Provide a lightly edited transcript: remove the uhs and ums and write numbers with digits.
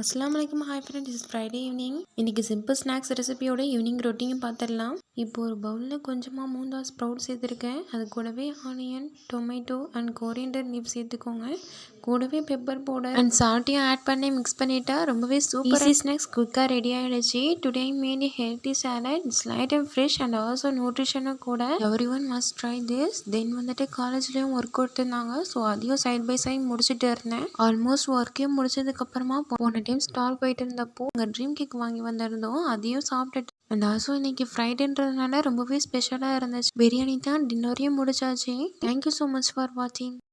அஸ்ஸலாமு அலைக்கும். Hi friend, is Friday evening. இன்னைக்கு சிம்பிள் ஸ்நாக்ஸ் ரெசிபியோட ஈவினிங் ரொட்டீன் பார்த்துடலாம். இப்போ ஒரு பவுலில் கொஞ்சமாக மூந்தா ஸ்ப்ரவுட் சேர்த்துருக்கேன். அது கூடவே onion, tomato and coriander leave சேர்த்துக்கோங்க. கூடவே பெப்பர் பவுடர் அண்ட் சால்ட்டையும் ஆட் பண்ணி மிக்ஸ் பண்ணிட்டா ரொம்பவே சூப்பர் ஈஸி ஸ்நாக்ஸ் குயிக்காக ரெடி ஆகிடுச்சு. Today made healthy salad. It's light and fresh and also நியூட்ரிஷனும் கூட. Every one must try this. Then வந்துட்டு காலேஜ்லேயும் ஒர்க் கொடுத்துருந்தாங்க. ஸோ அதையும் சைட் பை சைட் முடிச்சுட்டு இருந்தேன். ஆல்மோஸ்ட் ஒர்க்கையும் முடிச்சதுக்கப்புறமா போன டைம் ஸ்டால் போயிட்டு இருந்தப்போ அங்கே ட்ரீம் கேக் வாங்கி வந்திருந்தோம். அதையும் சாப்பிட்டுட்டு அண்ட் ஆல்சோ இன்னைக்கு ஃப்ரைடேன்றதுனால ரொம்பவே ஸ்பெஷலாக இருந்துச்சு. பிரியாணி தான் டின்னரையும் முடிச்சாச்சு. தேங்க்யூ ஸோ மச் ஃபார் வாட்சிங்.